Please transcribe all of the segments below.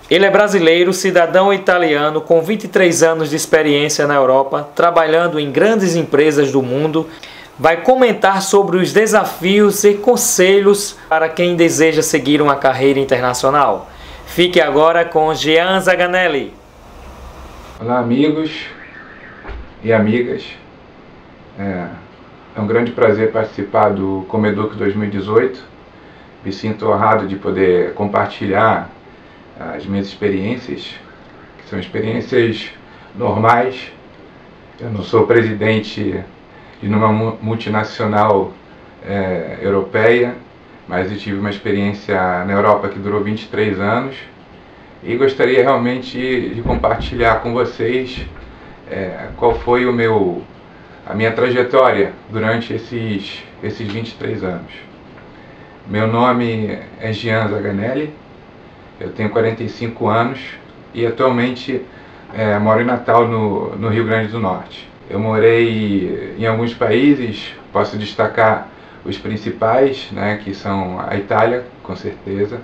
Ele é brasileiro, cidadão italiano, com 23 anos de experiência na Europa, trabalhando em grandes empresas do mundo. Vai comentar sobre os desafios e conselhos para quem deseja seguir uma carreira internacional. Fique agora com Jean Zaganelli. Olá, amigos e amigas. É um grande prazer participar do Comeduc 2018. Me sinto honrado de poder compartilhar as minhas experiências, que são experiências normais. Eu não sou presidente de uma multinacional europeia, mas eu tive uma experiência na Europa que durou 23 anos e gostaria realmente de compartilhar com vocês qual foi a minha trajetória durante esses 23 anos. Meu nome é Jean Zaganelli, eu tenho 45 anos e atualmente moro em Natal, no Rio Grande do Norte. Eu morei em alguns países, posso destacar os principais, né, que são a Itália, com certeza,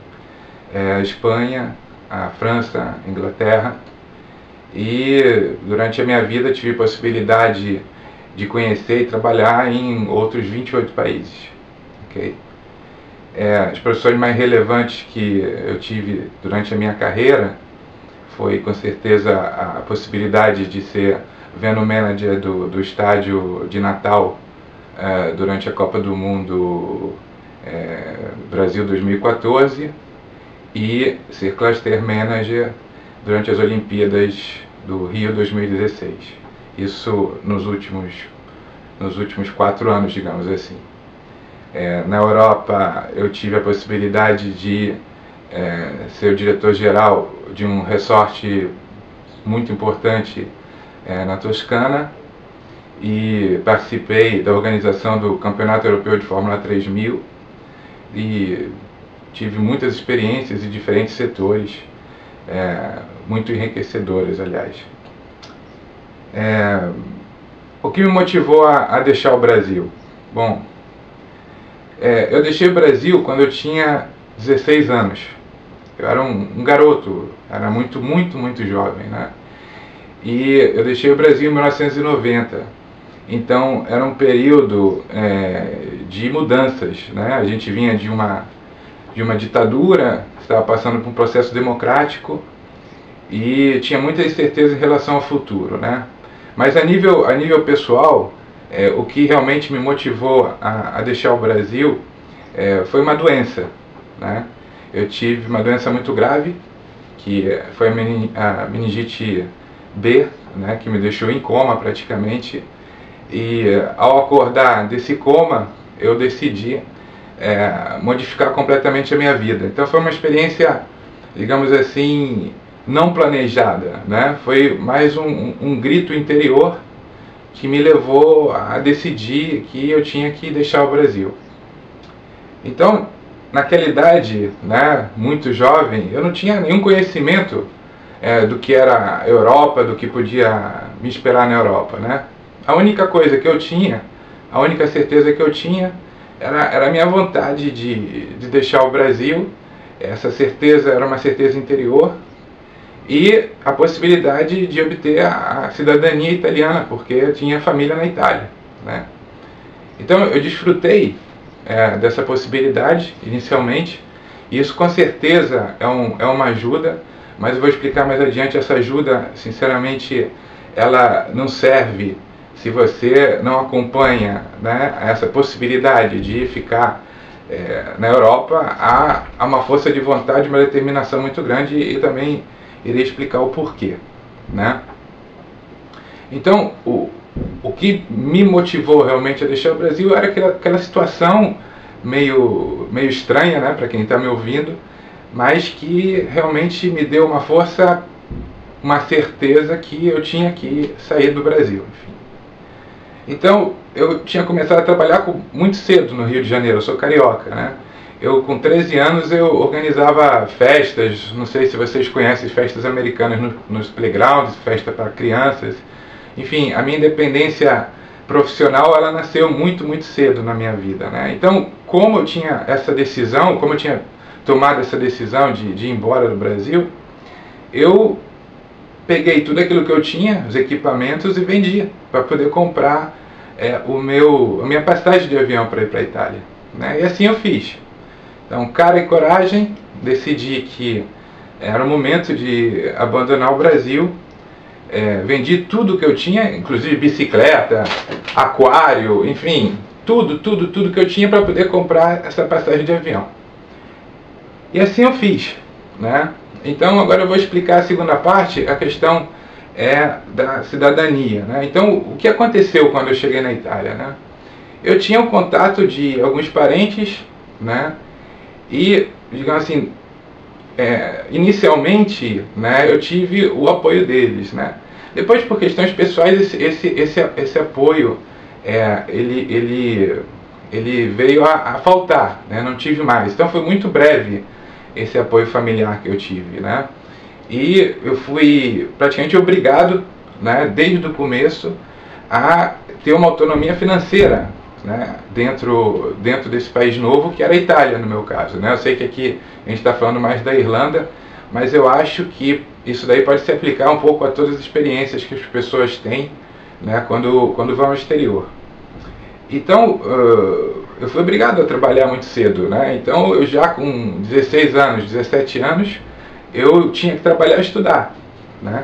a Espanha, a França, a Inglaterra, e durante a minha vida tive a possibilidade de conhecer e trabalhar em outros 28 países. Okay? As profissões mais relevantes que eu tive durante a minha carreira foi com certeza a possibilidade de ser venue manager do estádio de Natal durante a Copa do Mundo Brasil 2014 e ser cluster manager durante as Olimpíadas do Rio 2016. Isso nos últimos 4 anos, digamos assim. Na Europa eu tive a possibilidade de ser o diretor-geral de um resort muito importante na Toscana e participei da organização do Campeonato Europeu de Fórmula 3000 e tive muitas experiências em diferentes setores, muito enriquecedoras, aliás. O que me motivou a deixar o Brasil? Bom, eu deixei o Brasil quando eu tinha 16 anos. Eu era um garoto, era muito jovem, né? E eu deixei o Brasil em 1990. Então era um período de mudanças, né? A gente vinha de uma ditadura, estava passando por um processo democrático e tinha muita incerteza em relação ao futuro, né? Mas a nível pessoal, o que realmente me motivou a deixar o Brasil foi uma doença, né? Eu tive uma doença muito grave, que foi a meningite B, né, que me deixou em coma praticamente, e ao acordar desse coma, eu decidi modificar completamente a minha vida. Então foi uma experiência, digamos assim, não planejada, né? Foi mais um grito interior que me levou a decidir que eu tinha que deixar o Brasil. Então, naquela idade, né, muito jovem, eu não tinha nenhum conhecimento do que era a Europa, do que podia me esperar na Europa, né? A única coisa que eu tinha, a única certeza que eu tinha era a minha vontade de deixar o Brasil. Essa certeza era uma certeza interior e a possibilidade de obter a cidadania italiana, porque eu tinha família na Itália, né? Então eu desfrutei dessa possibilidade inicialmente, e isso com certeza é uma ajuda, mas eu vou explicar mais adiante. Essa ajuda, sinceramente, ela não serve se você não acompanha, né, essa possibilidade de ficar na Europa. Há uma força de vontade, uma determinação muito grande, e também irei explicar o porquê, né? Então, o que me motivou realmente a deixar o Brasil era aquela situação meio estranha, né, para quem está me ouvindo, mas que realmente me deu uma força, uma certeza que eu tinha que sair do Brasil. Enfim. Então, eu tinha começado a trabalhar muito cedo no Rio de Janeiro. Eu sou carioca, né? Eu, com 13 anos, eu organizava festas, não sei se vocês conhecem, festas americanas nos playgrounds, festa para crianças. Enfim, a minha independência profissional, ela nasceu muito cedo na minha vida, né? Então, como eu tinha essa decisão, como eu tinha tomado essa decisão de ir embora do Brasil, eu peguei tudo aquilo que eu tinha, os equipamentos, e vendi para poder comprar a minha passagem de avião para ir para a Itália, né? E assim eu fiz. Então, cara e coragem, decidi que era o momento de abandonar o Brasil. Vendi tudo que eu tinha, inclusive bicicleta, aquário, enfim, tudo que eu tinha para poder comprar essa passagem de avião. E assim eu fiz, né? Então agora eu vou explicar a segunda parte, a questão da cidadania, né? Então o que aconteceu quando eu cheguei na Itália, né? Eu tinha o contato de alguns parentes, né? E, digamos assim, inicialmente, né, eu tive o apoio deles, né? Depois, por questões pessoais, esse apoio ele veio a faltar, né? Não tive mais. Então foi muito breve esse apoio familiar que eu tive, né? E eu fui praticamente obrigado, né, desde o começo, a ter uma autonomia financeira, né, dentro desse país novo, que era a Itália, no meu caso, né? Eu sei que aqui a gente está falando mais da Irlanda, mas eu acho que isso daí pode se aplicar um pouco a todas as experiências que as pessoas têm, né, quando vão ao exterior. Então, eu fui obrigado a trabalhar muito cedo, né? Então, eu já com 16 anos, 17 anos, eu tinha que trabalhar e estudar, né?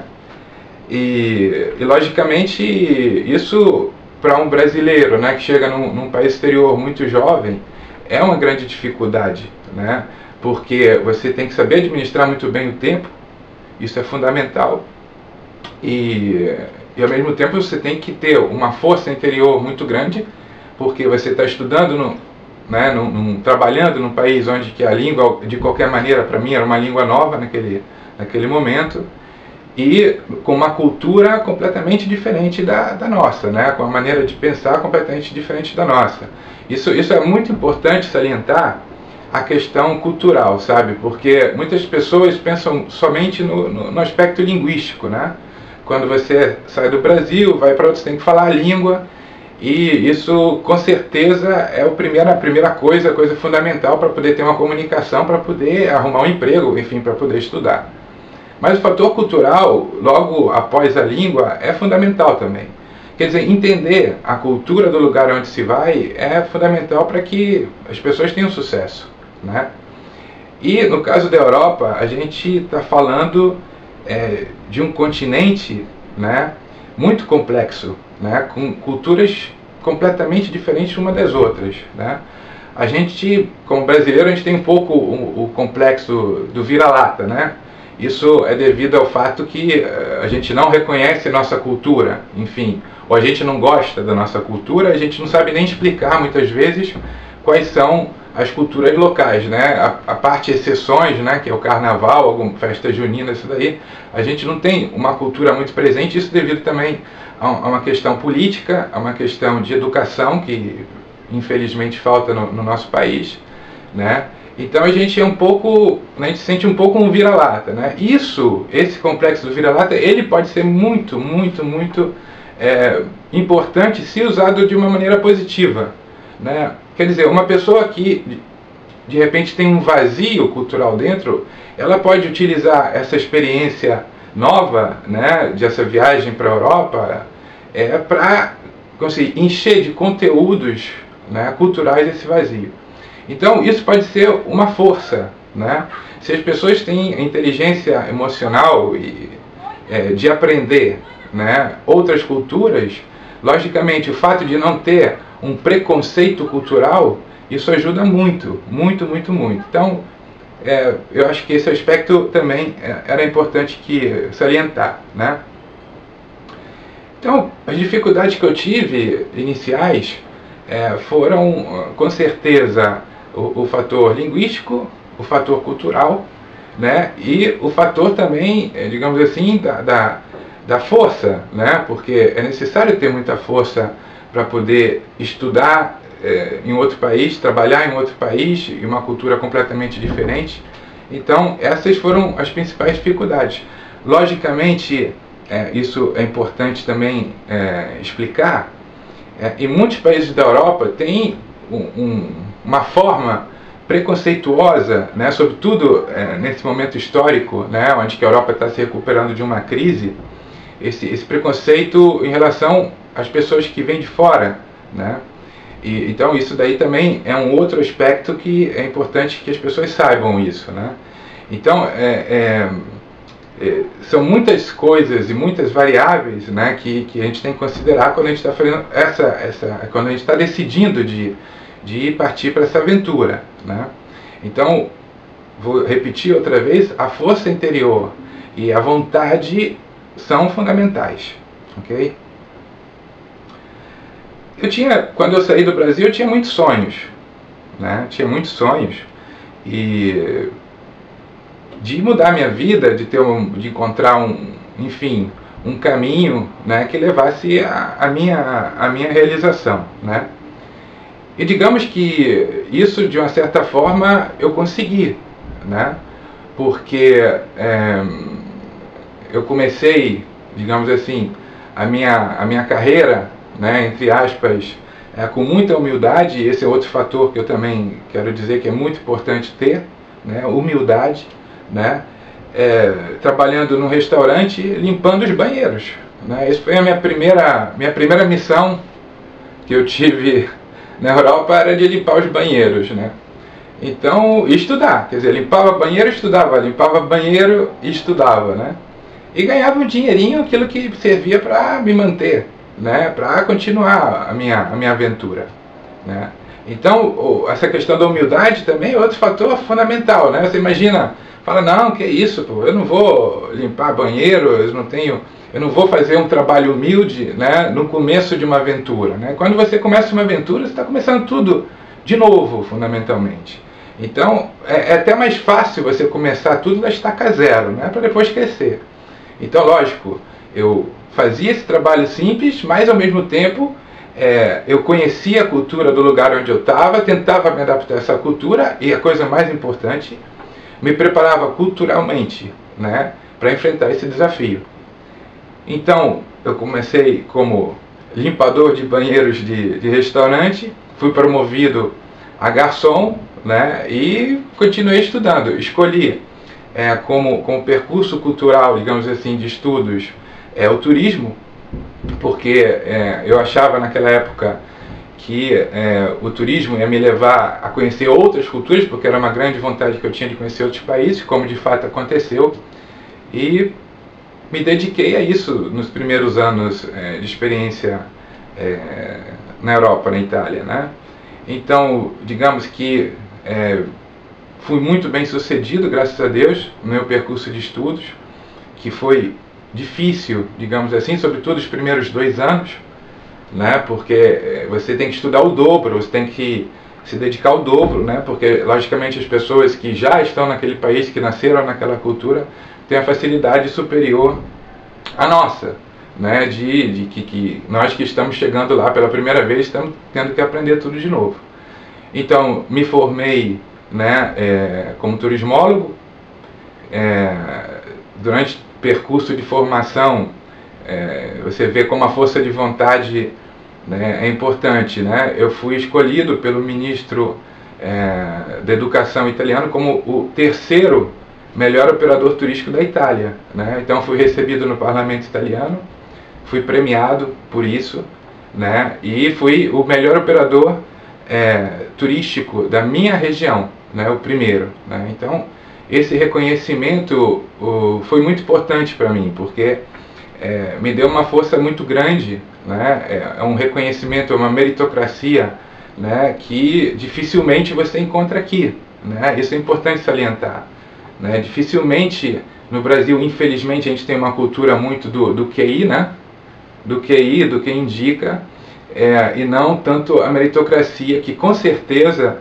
E logicamente, isso para um brasileiro, né, que chega num país exterior muito jovem, é uma grande dificuldade, né? Porque você tem que saber administrar muito bem o tempo, isso é fundamental, e ao mesmo tempo você tem que ter uma força interior muito grande, porque você está estudando, trabalhando num país onde que a língua, de qualquer maneira, para mim era uma língua nova naquele momento, e com uma cultura completamente diferente da nossa, né? Com uma maneira de pensar completamente diferente da nossa. Isso é muito importante salientar, a questão cultural, sabe? Porque muitas pessoas pensam somente no aspecto linguístico, né? Quando você sai do Brasil, vai para outro, você tem que falar a língua, e isso com certeza é a primeira coisa, a coisa fundamental para poder ter uma comunicação, para poder arrumar um emprego, enfim, para poder estudar. Mas o fator cultural, logo após a língua, é fundamental também. Quer dizer, entender a cultura do lugar onde se vai é fundamental para que as pessoas tenham sucesso, né? E no caso da Europa, a gente está falando de um continente, né, muito complexo, né, com culturas completamente diferentes uma das outras, né? A gente, como brasileiro, a gente tem um pouco o complexo do vira-lata, né? Isso é devido ao fato que a gente não reconhece a nossa cultura, enfim, ou a gente não gosta da nossa cultura, a gente não sabe nem explicar muitas vezes quais são as culturas locais, né? A parte exceções, né, que é o carnaval, alguma festa junina, isso daí, a gente não tem uma cultura muito presente, isso devido também a uma questão política, a uma questão de educação que infelizmente falta no nosso país, né? Então a gente a gente sente um pouco um vira-lata, né? Esse complexo do vira-lata, ele pode ser muito importante se usado de uma maneira positiva, né? Quer dizer, uma pessoa que de repente tem um vazio cultural dentro, ela pode utilizar essa experiência nova, né, dessa viagem para a Europa, para encher de conteúdos, né, culturais esse vazio. Então isso pode ser uma força, né? Se as pessoas têm inteligência emocional de aprender, né, outras culturas, logicamente o fato de não ter um preconceito cultural, isso ajuda muito. Então, eu acho que esse aspecto também era importante salientar, né? Então, as dificuldades que eu tive iniciais foram, com certeza, o fator linguístico, o fator cultural, né? E o fator também, digamos assim, da força, né? Porque é necessário ter muita força para poder estudar em outro país, trabalhar em outro país, em uma cultura completamente diferente. Então, essas foram as principais dificuldades. Logicamente, isso é importante também em muitos países da Europa tem uma forma preconceituosa, né, sobretudo nesse momento histórico, né, onde que a Europa está se recuperando de uma crise, esse preconceito em relação às pessoas que vêm de fora, né? Então isso daí também é um outro aspecto que é importante que as pessoas saibam isso, né? Então são muitas coisas e muitas variáveis, né, que a gente tem que considerar quando a gente está fazendo quando a gente está decidindo de partir para essa aventura, né? Então, vou repetir outra vez, a força interior e a vontade são fundamentais, ok? Quando eu saí do Brasil, eu tinha muitos sonhos, né? Tinha muitos sonhos e de mudar minha vida, de encontrar enfim, um caminho, né, que levasse a minha realização, né? E digamos que isso, de uma certa forma, eu consegui, né? Porque eu comecei, digamos assim, a minha carreira, né, entre aspas, com muita humildade. Esse é outro fator que eu também quero dizer que é muito importante ter, né, humildade, né? Trabalhando num restaurante, limpando os banheiros, né? Essa foi a minha primeira missão que eu tive na Europa, era de limpar os banheiros, né? Então, estudar, quer dizer, limpava banheiro, estudava, limpava banheiro e estudava, né? E ganhava um dinheirinho, aquilo que servia para me manter, né? Para continuar a minha aventura, né? Então, essa questão da humildade também é outro fator fundamental, né? Você imagina, fala, não, que isso, pô, eu não vou limpar banheiro, eu não vou fazer um trabalho humilde, né, no começo de uma aventura, né? Quando você começa uma aventura, você está começando tudo de novo, fundamentalmente. Então, é até mais fácil você começar tudo da estaca zero, né, para depois crescer. Então, lógico, eu fazia esse trabalho simples, mas ao mesmo tempo eu conhecia a cultura do lugar onde eu estava, tentava me adaptar a essa cultura e, a coisa mais importante, me preparava culturalmente, né, para enfrentar esse desafio. Então, eu comecei como limpador de banheiros de restaurante, fui promovido a garçom, né, e continuei estudando. Escolhi como percurso cultural, digamos assim, de estudos, o turismo, porque eu achava naquela época que o turismo ia me levar a conhecer outras culturas, porque era uma grande vontade que eu tinha de conhecer outros países, como de fato aconteceu, e me dediquei a isso nos primeiros anos de experiência na Europa, na Itália, né? Então, digamos que fui muito bem sucedido, graças a Deus, no meu percurso de estudos, que foi difícil, digamos assim, sobretudo os primeiros 2 anos, né? Porque você tem que estudar o dobro, você tem que se dedicar ao dobro, né? Porque, logicamente, as pessoas que já estão naquele país, que nasceram naquela cultura, tem a facilidade superior à nossa, né? Que nós que estamos chegando lá pela primeira vez estamos tendo que aprender tudo de novo. Então, me formei, né, como turismólogo. Durante o percurso de formação, você vê como a força de vontade, né, é importante, né? Eu fui escolhido pelo ministro da Educação italiano como o 3º melhor operador turístico da Itália, né? Então fui recebido no parlamento italiano, fui premiado por isso, né? E fui o melhor operador turístico da minha região, né? O primeiro, né? Então esse reconhecimento foi muito importante para mim, porque me deu uma força muito grande, né? É um reconhecimento, é uma meritocracia, né, que dificilmente você encontra aqui, né? Isso é importante salientar, né? Dificilmente no Brasil, infelizmente, a gente tem uma cultura muito do QI, né? Do QI, do que indica, e não tanto a meritocracia, que com certeza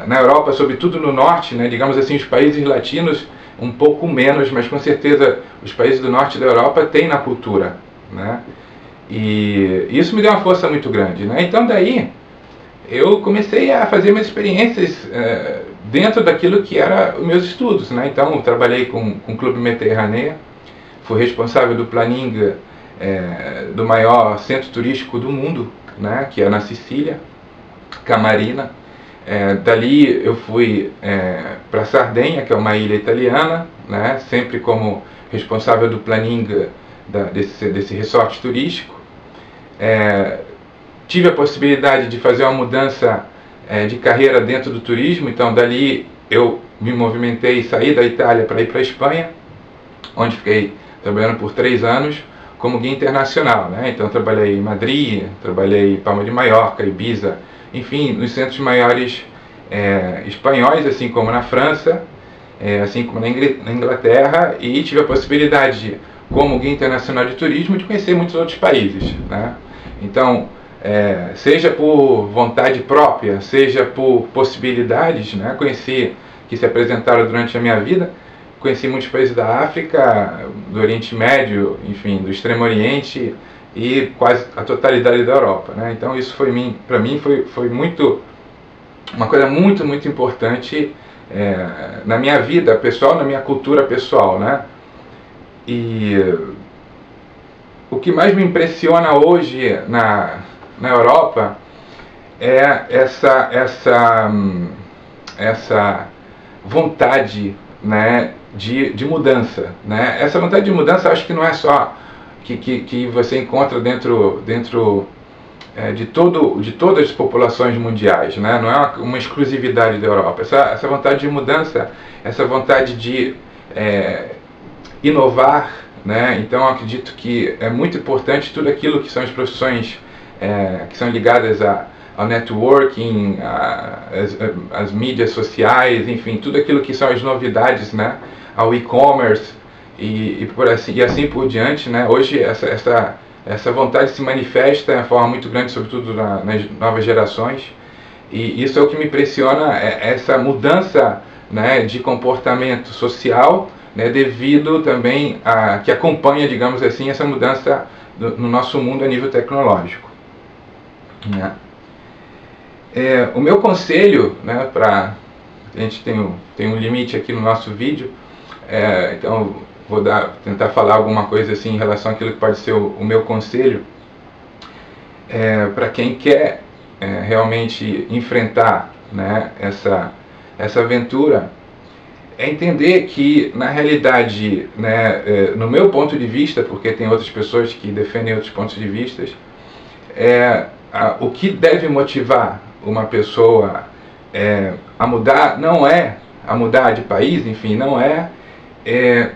na Europa, sobretudo no norte, né, digamos assim, os países latinos um pouco menos, mas com certeza os países do norte da Europa têm na cultura, né? E isso me deu uma força muito grande, né? Então daí eu comecei a fazer minhas experiências dentro daquilo que era os meus estudos, né? Então eu trabalhei com o Clube Mediterrâneo, fui responsável do planning do maior centro turístico do mundo, né? Que é na Sicília, Camarina. Dali eu fui para Sardenha, que é uma ilha italiana, né, sempre como responsável do planning desse resort turístico. Tive a possibilidade de fazer uma mudança de carreira dentro do turismo, então dali eu me movimentei e saí da Itália para ir para a Espanha, onde fiquei trabalhando por 3 anos como guia internacional, né? Então trabalhei em Madrid, trabalhei em Palma de Mallorca, Ibiza, enfim, nos centros maiores espanhóis, assim como na França, assim como na Inglaterra, e tive a possibilidade, como guia internacional de turismo, de conhecer muitos outros países, né? Então, seja por vontade própria, seja por possibilidades, né, que se apresentaram durante a minha vida. Conheci muitos países da África, do Oriente Médio, enfim, do Extremo Oriente e quase a totalidade da Europa, né? Então isso para mim foi uma coisa muito importante na minha vida pessoal, na minha cultura pessoal, né? E o que mais me impressiona hoje na Europa é essa vontade, né, de mudança, né? Essa vontade de mudança, acho que não é só que você encontra dentro de todas as populações mundiais, né? Não é uma exclusividade da Europa. Essa vontade de mudança, essa vontade de inovar, né? Então eu acredito que é muito importante tudo aquilo que são as profissões que são ligadas ao networking, as mídias sociais, enfim, tudo aquilo que são as novidades, né? Ao e-commerce e assim por diante, né? Hoje essa vontade se manifesta de uma forma muito grande, sobretudo nas novas gerações, e isso é o que me impressiona, essa mudança, né, de comportamento social, né, devido também que acompanha, digamos assim, essa mudança no nosso mundo a nível tecnológico, né? O meu conselho, né, a gente tem um limite aqui no nosso vídeo, então vou tentar falar alguma coisa assim em relação àquilo que pode ser o meu conselho para quem quer realmente enfrentar, né, essa aventura, é entender que, na realidade, né, no meu ponto de vista, porque tem outras pessoas que defendem outros pontos de vista, o que deve motivar uma pessoa a mudar não é a mudar de país, enfim, não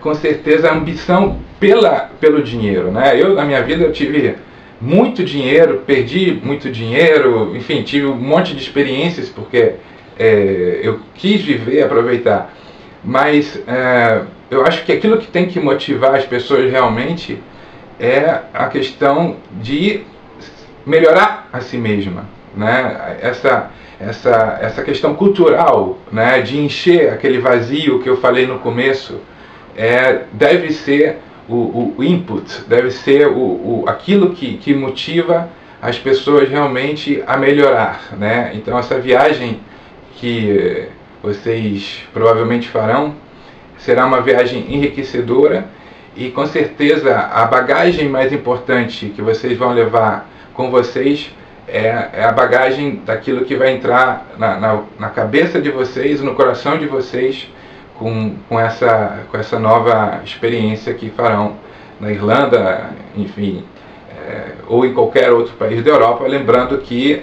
com certeza a ambição pelo dinheiro, né? Eu, na minha vida, eu tive muito dinheiro, perdi muito dinheiro, enfim, tive um monte de experiências porque eu quis viver, aproveitar, mas eu acho que aquilo que tem que motivar as pessoas realmente é a questão de melhorar a si mesma, né? Essa questão cultural, né, de encher aquele vazio que eu falei no começo, deve ser o input, deve ser aquilo que motiva as pessoas realmente a melhorar, né? Então essa viagem que vocês provavelmente farão será uma viagem enriquecedora, e com certeza a bagagem mais importante que vocês vão levar com vocês é a bagagem daquilo que vai entrar na cabeça de vocês, no coração de vocês, com essa nova experiência que farão na Irlanda, enfim, ou em qualquer outro país da Europa. Lembrando que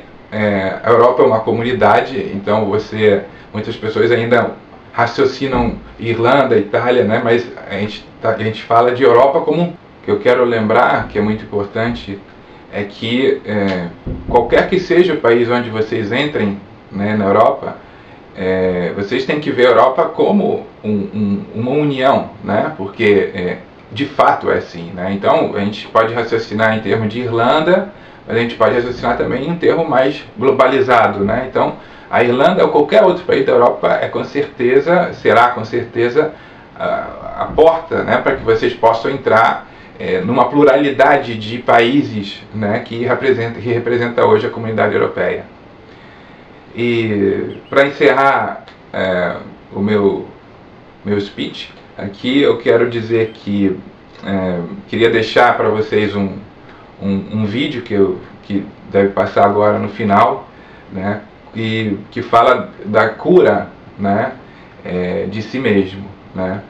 a Europa é uma comunidade, então muitas pessoas ainda raciocinam Irlanda, Itália, né? Mas a gente fala de Europa como o que eu quero lembrar, que é muito importante, é que qualquer que seja o país onde vocês entrem, né, na Europa, vocês têm que ver a Europa como uma união, né? Porque de fato é assim, né? Então a gente pode raciocinar em termos de Irlanda, mas a gente pode raciocinar também em um termo mais globalizado, né? Então a Irlanda ou qualquer outro país da Europa será com certeza a porta, né, para que vocês possam entrar numa pluralidade de países, né, que representa hoje a comunidade europeia. E para encerrar o meu speech aqui, eu quero dizer que queria deixar para vocês um vídeo que deve passar agora no final, né, e que fala da cura, né, de si mesmo, né?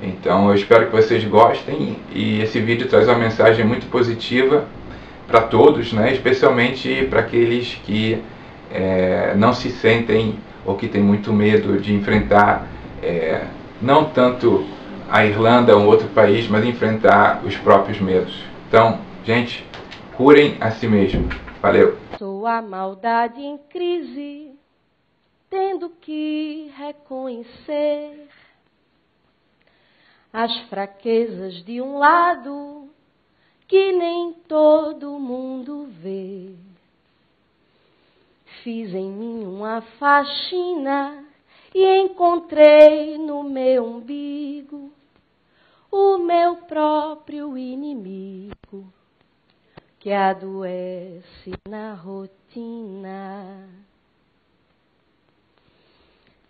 Então eu espero que vocês gostem, e esse vídeo traz uma mensagem muito positiva para todos, né, especialmente para aqueles que não se sentem ou que têm muito medo de enfrentar não tanto a Irlanda ou outro país, mas enfrentar os próprios medos. Então, gente, curem a si mesmo. Valeu! Sou a maldade em crise, tendo que reconhecer as fraquezas de um lado que nem todo mundo vê. Fiz em mim uma faxina e encontrei no meu umbigo o meu próprio inimigo, que adoece na rotina.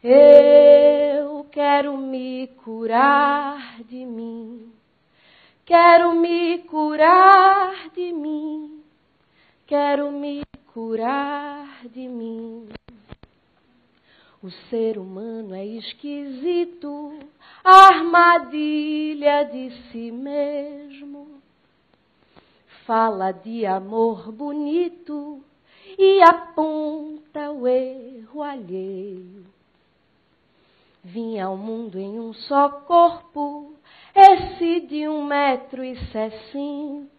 Eu quero me curar de mim, quero me curar de mim, quero me curar de mim. O ser humano é esquisito, armadilha de si mesmo. Fala de amor bonito e aponta o erro alheio. Vim ao mundo em um só corpo, esse de 1,60 m.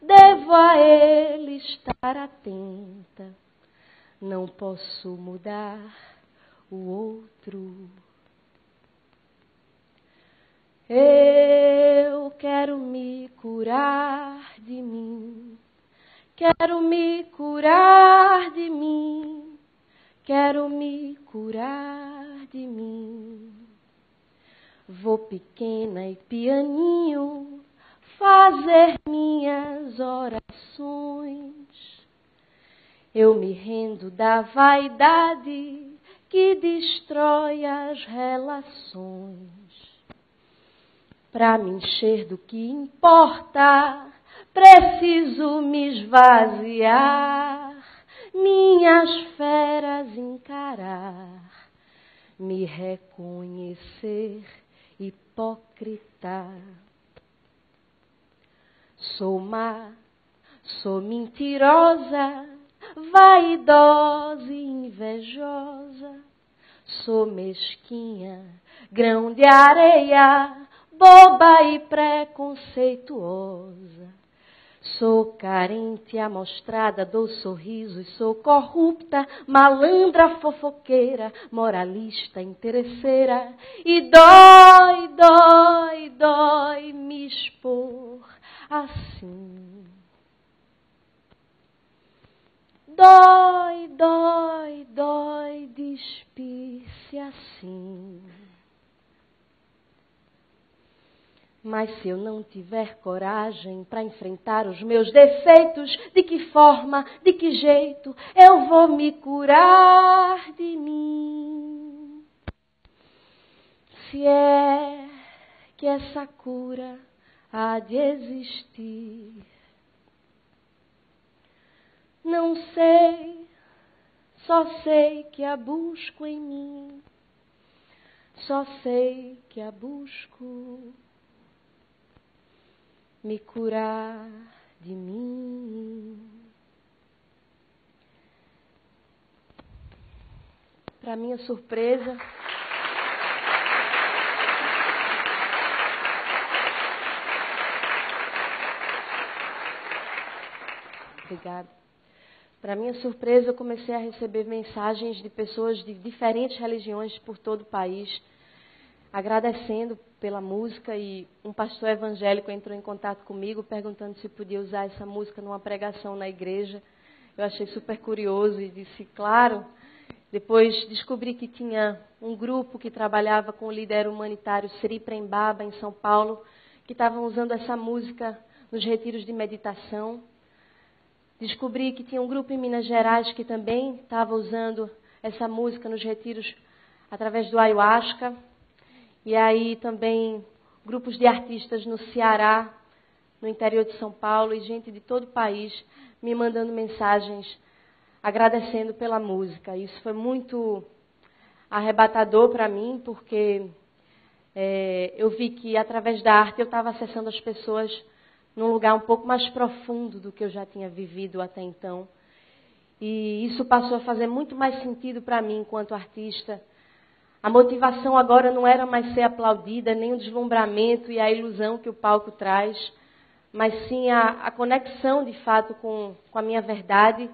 Devo a ele estar atenta. Não posso mudar o outro. Eu quero me curar de mim, quero me curar de mim, quero me curar de mim. Vou pequena e pianinho fazer minhas orações. Eu me rendo da vaidade que destrói as relações. Para me encher do que importa, preciso me esvaziar, minhas feras encarar, me reconhecer hipócrita. Sou má, sou mentirosa, vaidosa e invejosa. Sou mesquinha, grão de areia, boba e preconceituosa. Sou carente, amostrada, dou sorrisos, sou corrupta, malandra, fofoqueira, moralista, interesseira. E dói, dói, dói me expor assim. Dói, dói, dói despir-se assim. Mas se eu não tiver coragem para enfrentar os meus defeitos, de que forma, de que jeito eu vou me curar de mim? Se é que essa cura há de existir, não sei, só sei que a busco em mim, só sei que a busco. Me curar de mim. Para minha surpresa, obrigada. Para minha surpresa, eu comecei a receber mensagens de pessoas de diferentes religiões por todo o país, agradecendo pela música, e um pastor evangélico entrou em contato comigo perguntando se podia usar essa música numa pregação na igreja. Eu achei super curioso e disse, claro. Depois descobri que tinha um grupo que trabalhava com o líder humanitário Sri Prembaba, em São Paulo, que estavam usando essa música nos retiros de meditação. Descobri que tinha um grupo em Minas Gerais que também estava usando essa música nos retiros através do ayahuasca. E aí também grupos de artistas no Ceará, no interior de São Paulo, e gente de todo o país me mandando mensagens agradecendo pela música. Isso foi muito arrebatador para mim, porque eu vi que através da arte eu estava acessando as pessoas num lugar um pouco mais profundo do que eu já tinha vivido até então. E isso passou a fazer muito mais sentido para mim enquanto artista. A motivação agora não era mais ser aplaudida, nem o deslumbramento e a ilusão que o palco traz, mas sim a conexão de fato com a minha verdade,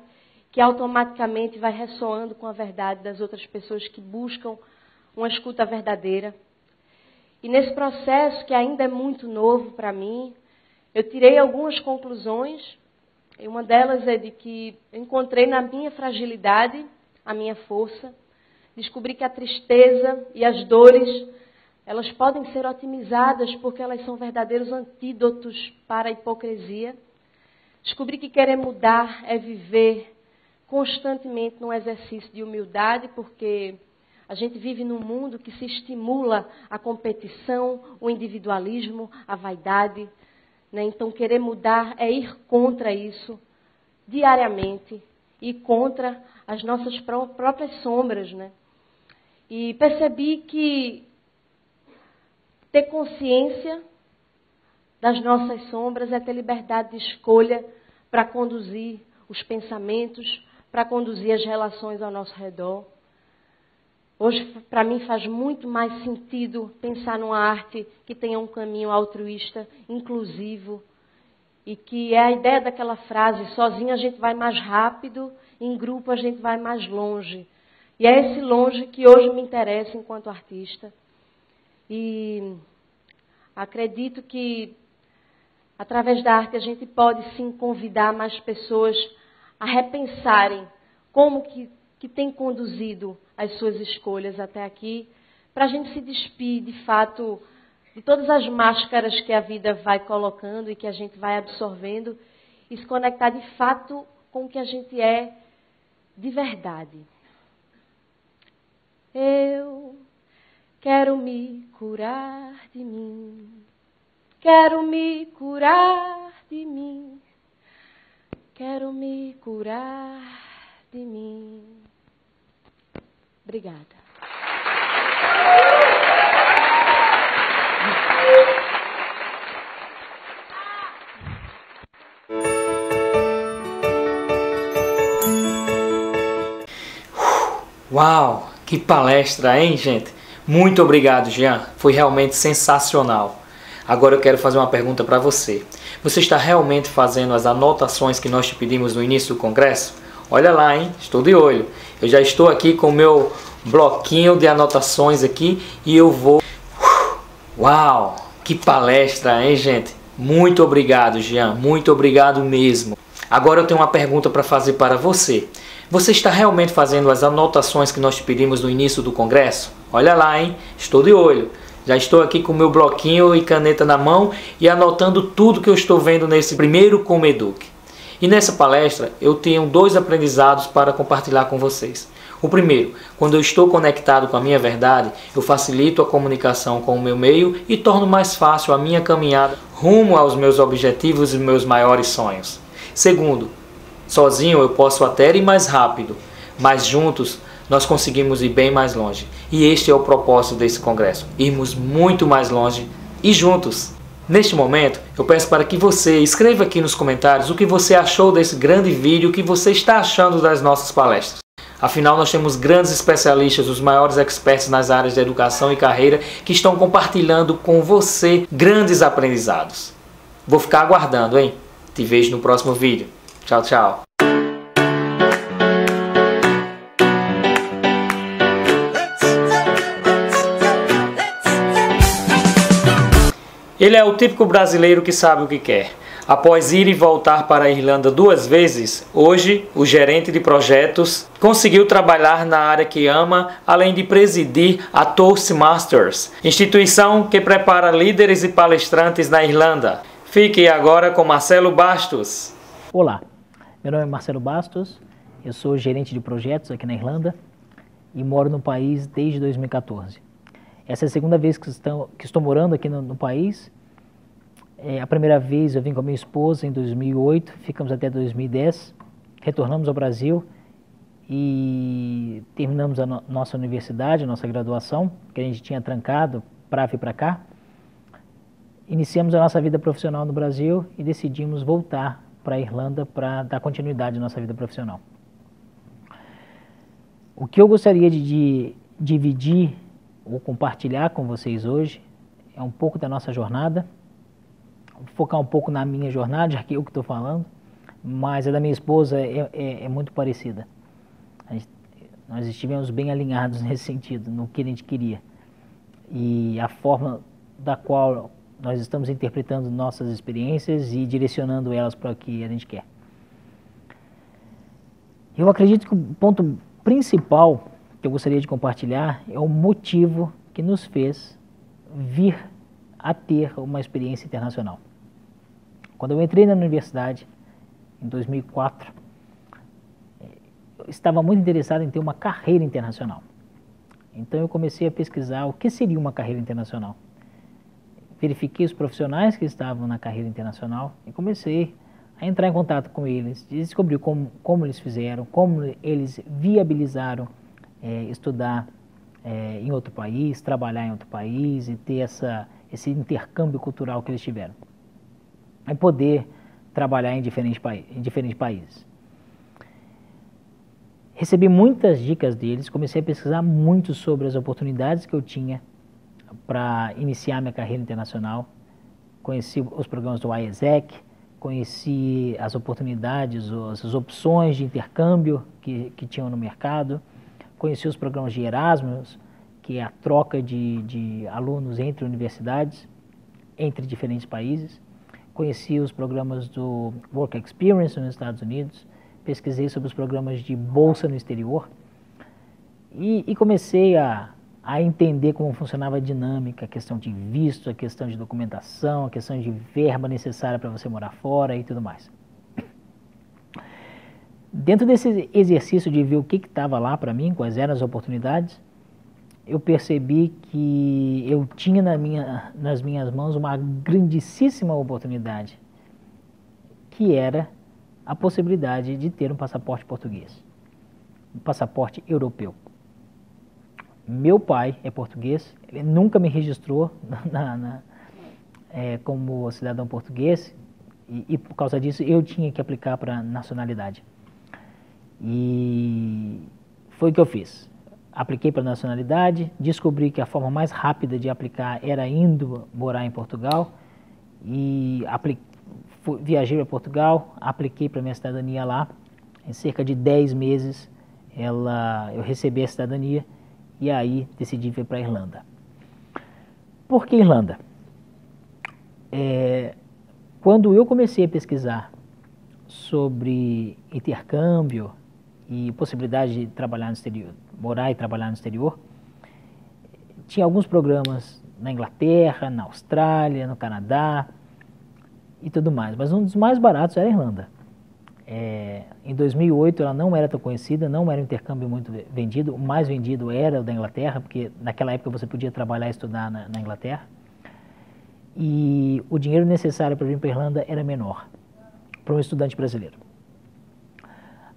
que automaticamente vai ressoando com a verdade das outras pessoas que buscam uma escuta verdadeira. E nesse processo, que ainda é muito novo para mim, eu tirei algumas conclusões, e uma delas é de que eu encontrei na minha fragilidade a minha força, descobri que a tristeza e as dores, elas podem ser otimizadas porque elas são verdadeiros antídotos para a hipocrisia. Descobri que querer mudar é viver constantemente num exercício de humildade, porque a gente vive num mundo que se estimula a competição, o individualismo, a vaidade. Então, querer mudar é ir contra isso diariamente e contra as nossas próprias sombras. E percebi que ter consciência das nossas sombras é ter liberdade de escolha para conduzir os pensamentos, para conduzir as relações ao nosso redor. Hoje, para mim, faz muito mais sentido pensar numa arte que tenha um caminho altruísta, inclusivo, e que é a ideia daquela frase, sozinho a gente vai mais rápido, em grupo a gente vai mais longe. E é esse longe que hoje me interessa enquanto artista. E acredito que, através da arte, a gente pode sim convidar mais pessoas a repensarem como que tem conduzido as suas escolhas até aqui, para a gente se despir, de fato, de todas as máscaras que a vida vai colocando e que a gente vai absorvendo e se conectar de fato com o que a gente é de verdade. Eu quero me curar de mim, quero me curar de mim, quero me curar de mim. Obrigada. Uau, que palestra, hein, gente? Muito obrigado, Jean. Foi realmente sensacional. Agora eu quero fazer uma pergunta para você. Você está realmente fazendo as anotações que nós te pedimos no início do congresso? Olha lá, hein? Estou de olho. Eu já estou aqui com o meu bloquinho de anotações aqui e eu vou... Uau! Que palestra, hein, gente? Muito obrigado, Jean. Muito obrigado mesmo. Agora eu tenho uma pergunta para fazer para você. Você está realmente fazendo as anotações que nós te pedimos no início do congresso? Olha lá, hein? Estou de olho. Já estou aqui com o meu bloquinho e caneta na mão e anotando tudo que eu estou vendo nesse primeiro Comeduc. E nessa palestra eu tenho 2 aprendizados para compartilhar com vocês. O primeiro, quando eu estou conectado com a minha verdade, eu facilito a comunicação com o meu meio e torno mais fácil a minha caminhada rumo aos meus objetivos e meus maiores sonhos. Segundo, sozinho eu posso até ir mais rápido, mas juntos nós conseguimos ir bem mais longe. E este é o propósito desse congresso, irmos muito mais longe e juntos. Neste momento, eu peço para que você escreva aqui nos comentários o que você achou desse grande vídeo, o que você está achando das nossas palestras. Afinal, nós temos grandes especialistas, os maiores experts nas áreas de educação e carreira, que estão compartilhando com você grandes aprendizados. Vou ficar aguardando, hein? Te vejo no próximo vídeo. Tchau, tchau. Ele é o típico brasileiro que sabe o que quer. Após ir e voltar para a Irlanda 2 vezes, hoje o gerente de projetos conseguiu trabalhar na área que ama, além de presidir a Toastmasters, instituição que prepara líderes e palestrantes na Irlanda. Fique agora com Marcelo Bastos. Olá, meu nome é Marcelo Bastos, eu sou gerente de projetos aqui na Irlanda e moro no país desde 2014. Essa é a segunda vez que estou morando aqui no país. A primeira vez eu vim com a minha esposa em 2008, ficamos até 2010, retornamos ao Brasil e terminamos a nossa universidade, a nossa graduação, que a gente tinha trancado para vir para cá. Iniciamos a nossa vida profissional no Brasil e decidimos voltar para a Irlanda para dar continuidade à nossa vida profissional. O que eu gostaria de dividir ou compartilhar com vocês hoje é um pouco da nossa jornada, vou focar um pouco na minha jornada, já que eu que estou falando, mas a da minha esposa é muito parecida. Nós estivemos bem alinhados nesse sentido, no que a gente queria. E a forma da qual nós estamos interpretando nossas experiências e direcionando elas para o que a gente quer. Eu acredito que o ponto principal que eu gostaria de compartilhar é o motivo que nos fez vir a ter uma experiência internacional. Quando eu entrei na universidade, em 2004, eu estava muito interessado em ter uma carreira internacional. Então eu comecei a pesquisar o que seria uma carreira internacional. Verifiquei os profissionais que estavam na carreira internacional e comecei a entrar em contato com eles, descobri como eles fizeram, como eles viabilizaram estudar em outro país, trabalhar em outro país e ter esse intercâmbio cultural que eles tiveram. E poder trabalhar em diferentes países. Recebi muitas dicas deles, comecei a pesquisar muito sobre as oportunidades que eu tinha para iniciar minha carreira internacional. Conheci os programas do IESEC, conheci as oportunidades, as opções de intercâmbio que tinham no mercado, conheci os programas de Erasmus, que é a troca de alunos entre universidades, entre diferentes países. Conheci os programas do Work Experience nos Estados Unidos, pesquisei sobre os programas de bolsa no exterior e comecei a entender como funcionava a dinâmica, a questão de visto, a questão de documentação, a questão de verba necessária para você morar fora e tudo mais. Dentro desse exercício de ver o que estava lá para mim, quais eram as oportunidades, eu percebi que eu tinha nas minhas mãos uma grandíssima oportunidade, que era a possibilidade de ter um passaporte português, um passaporte europeu. Meu pai é português, ele nunca me registrou como cidadão português e por causa disso eu tinha que aplicar para nacionalidade. E foi o que eu fiz. Apliquei para nacionalidade, descobri que a forma mais rápida de aplicar era indo morar em Portugal e viajei para Portugal, apliquei para minha cidadania lá. Em cerca de 10 meses eu recebi a cidadania e aí decidi vir para a Irlanda. Por que Irlanda? Quando eu comecei a pesquisar sobre intercâmbio e possibilidade de trabalhar no exterior, morar e trabalhar no exterior, tinha alguns programas na Inglaterra, na Austrália, no Canadá e tudo mais, mas um dos mais baratos era a Irlanda. Em 2008 ela não era tão conhecida, não era um intercâmbio muito vendido, o mais vendido era o da Inglaterra, porque naquela época você podia trabalhar e estudar na Inglaterra, e o dinheiro necessário para vir para a Irlanda era menor para um estudante brasileiro.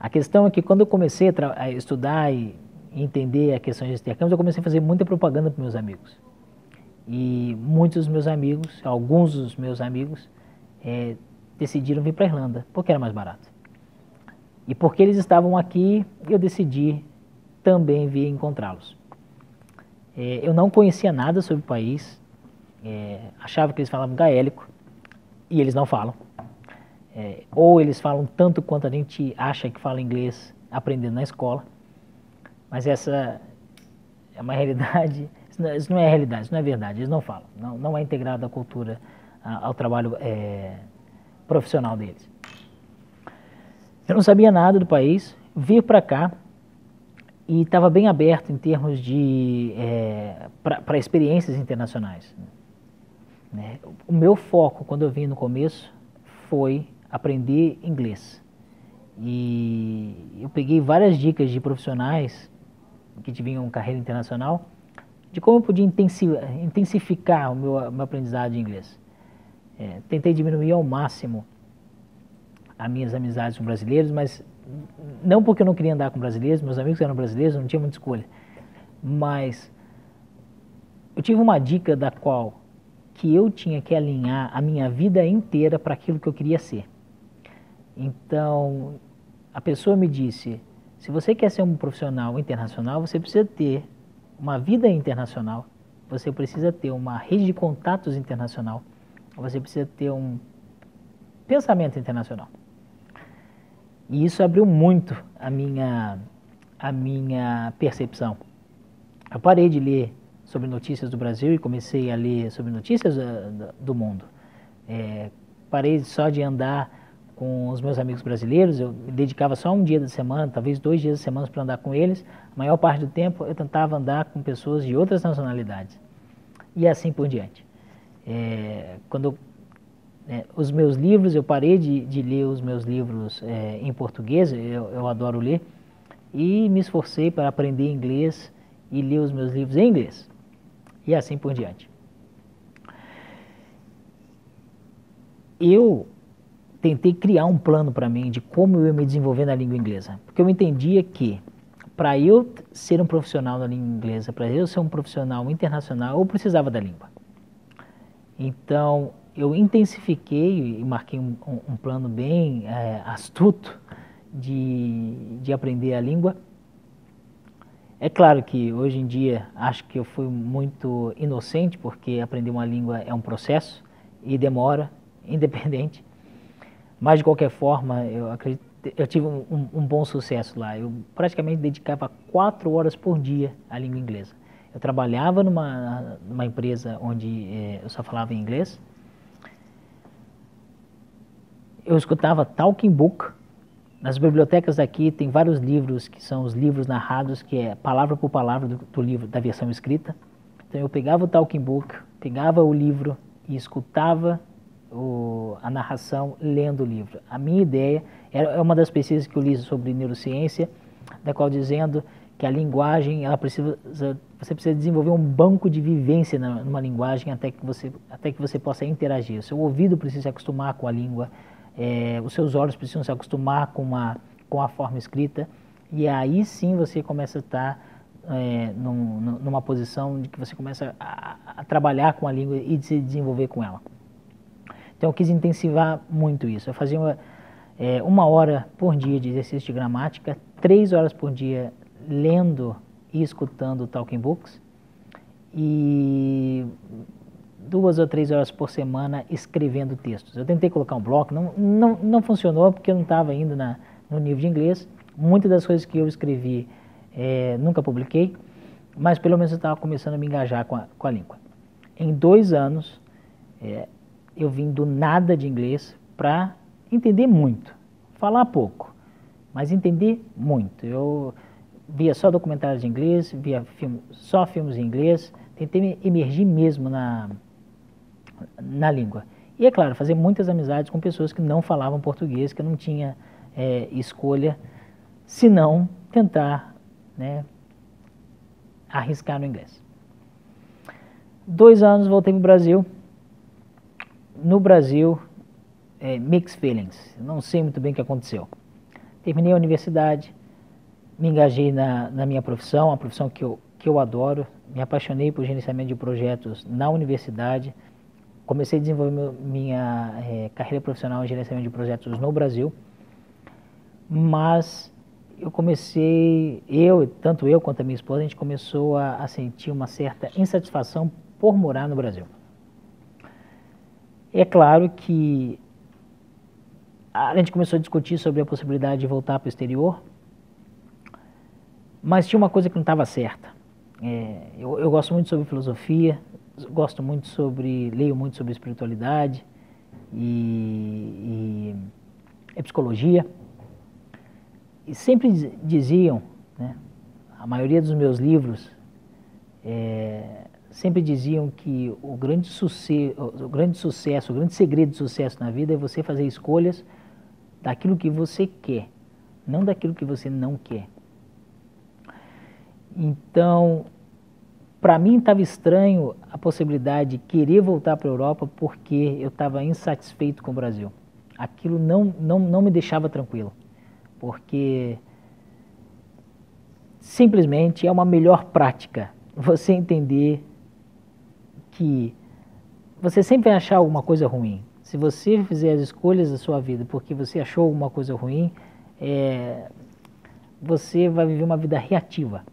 A questão é que quando eu comecei a estudar e entender a questão de intercâmbio, eu comecei a fazer muita propaganda para meus amigos. E muitos dos meus amigos, alguns dos meus amigos, decidiram vir para a Irlanda, porque era mais barato. E porque eles estavam aqui, eu decidi também vir encontrá-los. Eu não conhecia nada sobre o país, achava que eles falavam gaélico, e eles não falam. Ou eles falam tanto quanto a gente acha que fala inglês aprendendo na escola, mas essa é uma realidade, isso não é realidade, isso não é verdade, eles não falam, não é integrado à cultura, ao trabalho profissional deles. Eu não sabia nada do país, vir para cá e estava bem aberto em termos de para experiências internacionais. O meu foco quando eu vim no começo foi aprender inglês. E eu peguei várias dicas de profissionais que tinham carreira internacional de como eu podia intensificar o meu aprendizado de inglês. Tentei diminuir ao máximo as minhas amizades com brasileiros, mas não porque eu não queria andar com brasileiros, meus amigos eram brasileiros, eu não tinha muita escolha, mas eu tive uma dica da qual que eu tinha que alinhar a minha vida inteira para aquilo que eu queria ser. Então, a pessoa me disse, se você quer ser um profissional internacional, você precisa ter uma vida internacional, você precisa ter uma rede de contatos internacional, você precisa ter um pensamento internacional. E isso abriu muito a minha percepção. Eu parei de ler sobre notícias do Brasil e comecei a ler sobre notícias do mundo. Parei só de andar com os meus amigos brasileiros, eu me dedicava só um dia da semana, talvez 2 dias da semana para andar com eles. A maior parte do tempo eu tentava andar com pessoas de outras nacionalidades. E assim por diante. Os meus livros, eu parei de ler os meus livros em português, eu adoro ler, e me esforcei para aprender inglês e ler os meus livros em inglês. E assim por diante. Eu tentei criar um plano para mim de como eu ia me desenvolver na língua inglesa, porque eu entendia que para eu ser um profissional na língua inglesa, para eu ser um profissional internacional, eu precisava da língua. Então, eu intensifiquei e marquei um plano bem astuto de aprender a língua. É claro que hoje em dia acho que eu fui muito inocente, porque aprender uma língua é um processo e demora, independente. Mas de qualquer forma, eu acredito, eu tive um bom sucesso lá. Eu praticamente dedicava 4 horas por dia à língua inglesa. Eu trabalhava numa empresa onde eu só falava em inglês. Eu escutava talking book. Nas bibliotecas daqui tem vários livros que são os livros narrados, que é palavra por palavra do livro, da versão escrita. Então eu pegava o talking book, pegava o livro e escutava a narração lendo o livro. A minha ideia é uma das pesquisas que eu li sobre neurociência, da qual dizendo que a linguagem, você precisa desenvolver um banco de vivência numa linguagem até que você possa interagir. O seu ouvido precisa se acostumar com a língua, os seus olhos precisam se acostumar com a forma escrita, e aí sim você começa a estar numa posição de que você começa a trabalhar com a língua e se desenvolver com ela. Então eu quis intensivar muito isso. Eu fazia 1 hora por dia de exercício de gramática, 3 horas por dia lendo e escutando talking books, e 2 ou 3 horas por semana escrevendo textos. Eu tentei colocar um bloco, não funcionou porque eu não estava ainda no nível de inglês. Muitas das coisas que eu escrevi nunca publiquei, mas pelo menos eu estava começando a me engajar com a língua. Em 2 anos, eu vim do nada de inglês para entender muito, falar pouco, mas entender muito. Eu via só documentários em inglês, via só filmes em inglês, tentei me emergir mesmo na língua. E é claro, fazer muitas amizades com pessoas que não falavam português, que eu não tinha escolha, senão tentar arriscar no inglês. 2 anos, voltei para o Brasil. No Brasil, mixed feelings, não sei muito bem o que aconteceu. Terminei a universidade, me engajei na minha profissão, a profissão que eu adoro, me apaixonei por gerenciamento de projetos na universidade, comecei a desenvolver minha carreira profissional em gerenciamento de projetos no Brasil, mas tanto eu quanto a minha esposa, a gente começou a sentir uma certa insatisfação por morar no Brasil. É claro que a gente começou a discutir sobre a possibilidade de voltar para o exterior, mas tinha uma coisa que não estava certa. Eu gosto muito sobre filosofia, leio muito sobre espiritualidade e psicologia, e sempre diziam, a maioria dos meus livros sempre diziam que o grande sucesso, o grande segredo de sucesso na vida é você fazer escolhas daquilo que você quer, não daquilo que você não quer. Então, para mim estava estranho a possibilidade de querer voltar para a Europa porque eu estava insatisfeito com o Brasil. Aquilo não me deixava tranquilo. porque simplesmente é uma melhor prática você entender que você sempre vai achar alguma coisa ruim. Se você fizer as escolhas da sua vida porque você achou alguma coisa ruim, você vai viver uma vida reativa.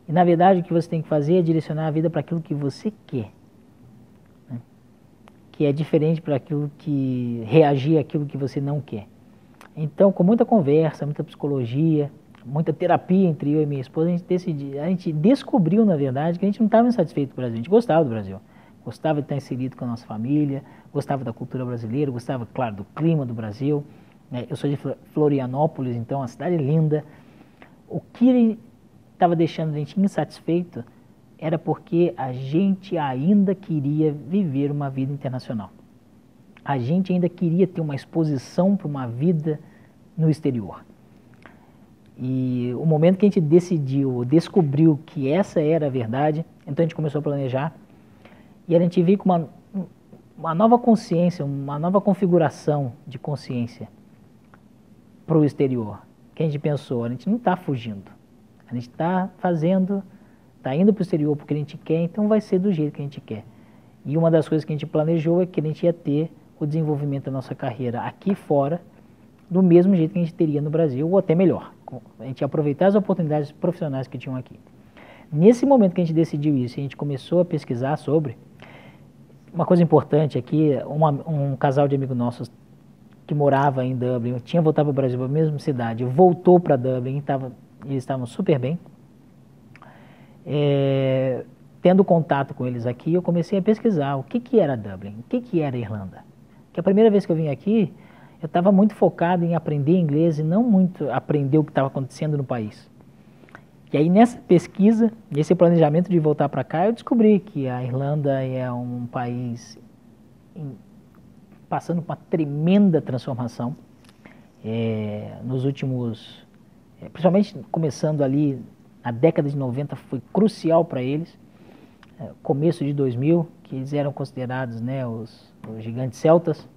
E na verdade o que você tem que fazer é direcionar a vida para aquilo que você quer, né? Que é diferente para aquilo que reagir àquilo que você não quer. Então, com muita conversa, muita psicologia, muita terapia entre eu e minha esposa, a gente descobriu, na verdade, que a gente não estava insatisfeito com o Brasil. A gente gostava do Brasil, gostava de estar inserido com a nossa família, gostava da cultura brasileira, gostava, claro, do clima do Brasil, né? Eu sou de Florianópolis, então a cidade é linda. O que estava deixando a gente insatisfeito era porque a gente ainda queria viver uma vida internacional. A gente ainda queria ter uma exposição para uma vida no exterior. E o momento que a gente descobriu que essa era a verdade, então a gente começou a planejar e a gente veio com uma nova consciência, uma nova configuração de consciência para o exterior. Que a gente pensou, a gente não está fugindo, a gente está indo para o exterior porque a gente quer, então vai ser do jeito que a gente quer. E uma das coisas que a gente planejou é que a gente ia ter o desenvolvimento da nossa carreira aqui fora, do mesmo jeito que a gente teria no Brasil, ou até melhor. A gente ia aproveitar as oportunidades profissionais que tinham aqui. Nesse momento que a gente decidiu isso, a gente começou a pesquisar sobre, uma coisa importante aqui, um casal de amigos nossos que morava em Dublin, tinha voltado para o Brasil, para a mesma cidade, voltou para Dublin, eles estavam super bem. Tendo contato com eles aqui, eu comecei a pesquisar o que era Dublin, o que era Irlanda. Porque a primeira vez que eu vim aqui, eu estava muito focado em aprender inglês e não muito aprender o que estava acontecendo no país. E aí nessa pesquisa, nesse planejamento de voltar para cá, eu descobri que a Irlanda é um país passando por uma tremenda transformação. Nos últimos, principalmente começando ali, a década de 90 foi crucial para eles. Começo de 2000, que eles eram considerados, né, os gigantes celtas.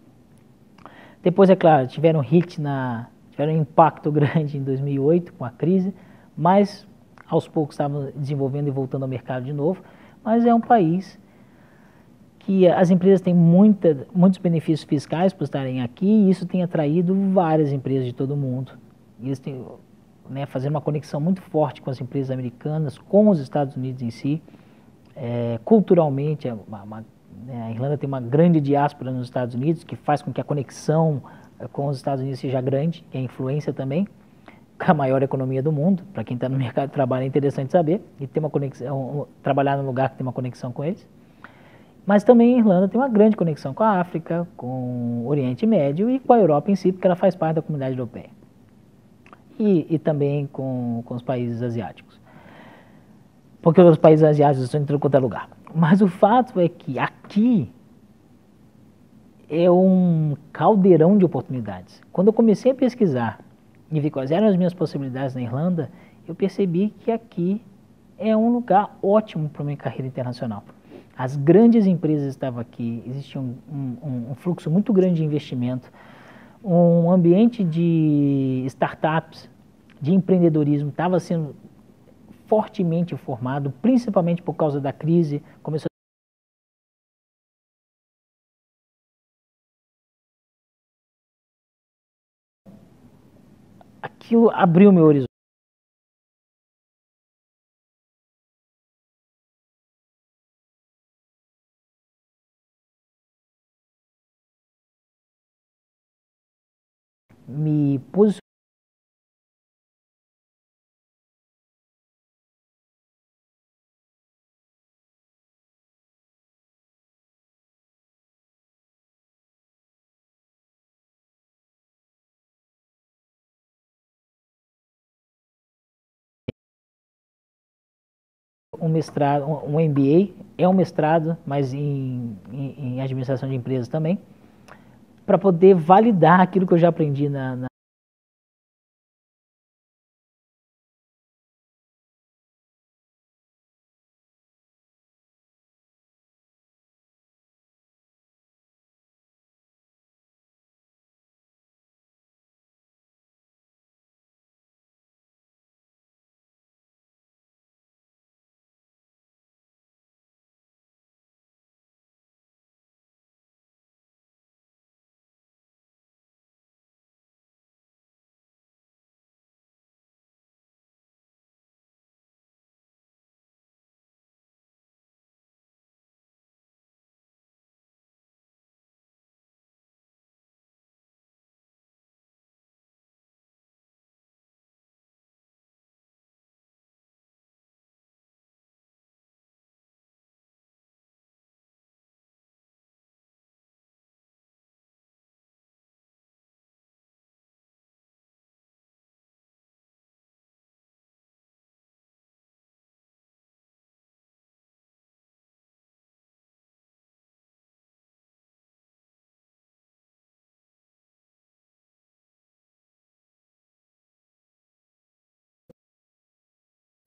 Depois, é claro, tiveram um impacto grande em 2008 com a crise, mas aos poucos estavam desenvolvendo e voltando ao mercado de novo. Mas é um país que as empresas têm muitos benefícios fiscais por estarem aqui e isso tem atraído várias empresas de todo o mundo. E eles têm, né, fazendo uma conexão muito forte com as empresas americanas, com os Estados Unidos em si. Culturalmente, a Irlanda tem uma grande diáspora nos Estados Unidos, que faz com que a conexão com os Estados Unidos seja grande, e a influência também, a maior economia do mundo. Para quem está no mercado de trabalho é interessante saber, e ter uma conexão, trabalhar num lugar que tem uma conexão com eles. Mas também a Irlanda tem uma grande conexão com a África, com o Oriente Médio e com a Europa em si, porque ela faz parte da comunidade europeia. E também com os países asiáticos. Porque os países asiáticos estão em todo quanto é lugar. Mas o fato é que aqui é um caldeirão de oportunidades. Quando eu comecei a pesquisar e vi quais eram as minhas possibilidades na Irlanda, eu percebi que aqui é um lugar ótimo para uma carreira internacional. As grandes empresas estavam aqui, existia um fluxo muito grande de investimento, um ambiente de startups, de empreendedorismo estava sendo fortemente formado, principalmente por causa da crise. Começou aquilo abriu meu horizonte. Me posicionou um mestrado, um MBA, é um mestrado, mas em administração de empresas também, para poder validar aquilo que eu já aprendi na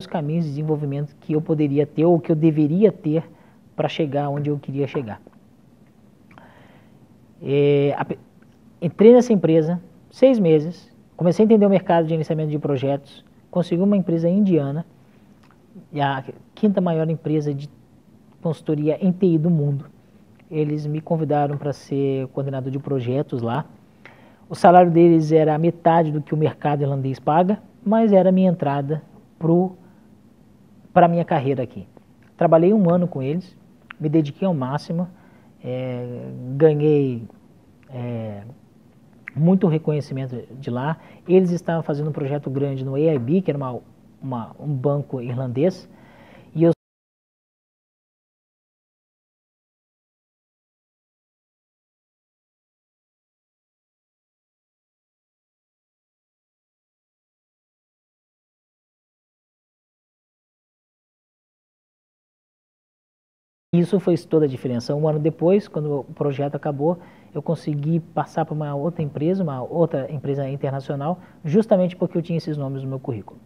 os caminhos de desenvolvimento que eu poderia ter ou que eu deveria ter para chegar onde eu queria chegar. Entrei nessa empresa, 6 meses, comecei a entender o mercado de gerenciamento de projetos, consegui uma empresa indiana, a 5ª maior empresa de consultoria em TI do mundo. Eles me convidaram para ser coordenador de projetos lá. O salário deles era a metade do que o mercado irlandês paga, mas era a minha entrada para a minha carreira aqui. Trabalhei 1 ano com eles, me dediquei ao máximo, ganhei muito reconhecimento de lá. Eles estavam fazendo um projeto grande no AIB, que era um banco irlandês, e eu Isso fez toda a diferença. 1 ano depois, quando o projeto acabou, eu consegui passar para uma outra empresa internacional, justamente porque eu tinha esses nomes no meu currículo.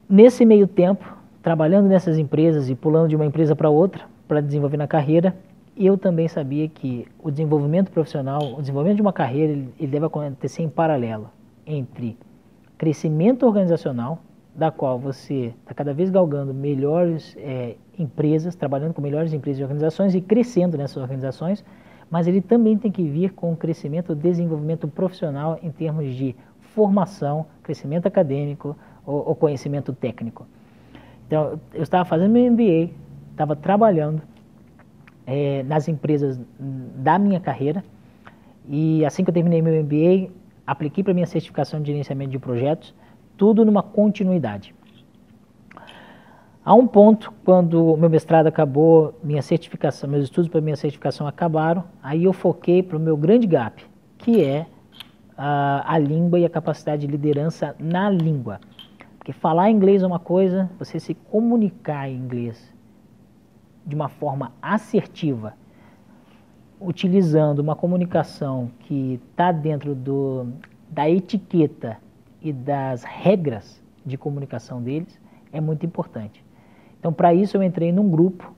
Nesse meio tempo, trabalhando nessas empresas e pulando de uma empresa para outra, para desenvolver na carreira, eu também sabia que o desenvolvimento profissional, o desenvolvimento de uma carreira, ele deve acontecer em paralelo entre crescimento organizacional, da qual você está cada vez galgando melhores empresas, trabalhando com melhores empresas e organizações e crescendo nessas organizações, mas ele também tem que vir com crescimento, desenvolvimento profissional em termos de formação, crescimento acadêmico ou conhecimento técnico. Então, eu estava fazendo meu MBA, estava trabalhando nas empresas da minha carreira e assim que eu terminei meu MBA, apliquei para minha certificação de gerenciamento de projetos, tudo numa continuidade. Há um ponto, quando o meu mestrado acabou, minha certificação, meus estudos para minha certificação acabaram, aí eu foquei para o meu grande gap, que é a língua e a capacidade de liderança na língua. Porque falar inglês é uma coisa, você se comunicar em inglês de uma forma assertiva, utilizando uma comunicação que está dentro da etiqueta e das regras de comunicação deles, é muito importante. Então, para isso, eu entrei num grupo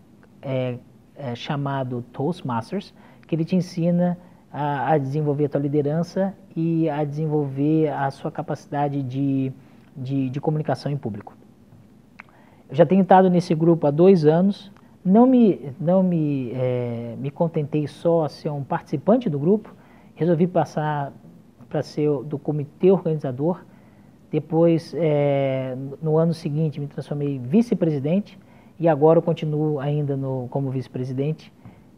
chamado Toastmasters, que ele te ensina a desenvolver a tua liderança e a desenvolver a sua capacidade de comunicação em público. Eu já tenho estado nesse grupo há 2 anos, não me contentei só a ser um participante do grupo, resolvi passar para ser do comitê organizador. Depois, no ano seguinte, me transformei em vice-presidente e agora eu continuo ainda como vice-presidente.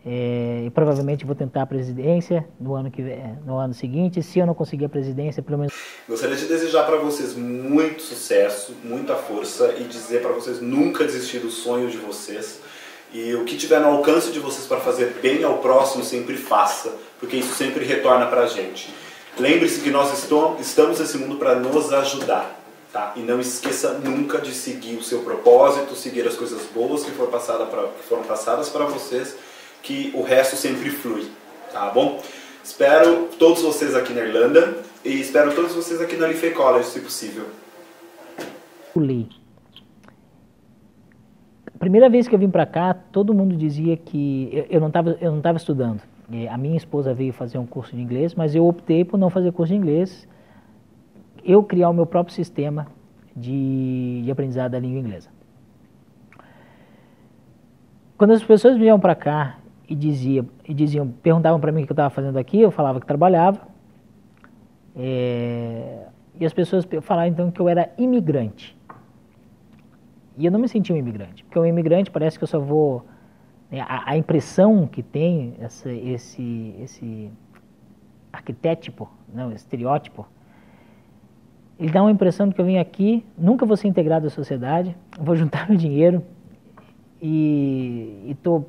E provavelmente vou tentar a presidência no ano seguinte. Se eu não conseguir a presidência, pelo menos... Gostaria de desejar para vocês muito sucesso, muita força e dizer para vocês nunca desistir do sonho de vocês. E o que tiver no alcance de vocês para fazer bem ao próximo, sempre faça, porque isso sempre retorna para a gente. Lembre-se que nós estamos nesse mundo para nos ajudar, tá? E não esqueça nunca de seguir o seu propósito, seguir as coisas boas que foram passadas para vocês, que o resto sempre flui, tá bom? Espero todos vocês aqui na Irlanda e espero todos vocês aqui na Liffey College, se possível. A primeira vez que eu vim para cá, todo mundo dizia que eu não estava estudando. A minha esposa veio fazer um curso de inglês, mas eu optei por não fazer curso de inglês, eu criar o meu próprio sistema de aprendizado da língua inglesa. Quando as pessoas vinham para cá perguntavam para mim o que eu estava fazendo aqui, eu falava que trabalhava, e as pessoas falavam então que eu era imigrante. E eu não me sentia um imigrante, porque um imigrante parece que eu só vou... A impressão que tem esse arquétipo, não, estereótipo, ele dá uma impressão de que eu vim aqui, nunca vou ser integrado à sociedade, vou juntar meu dinheiro e estou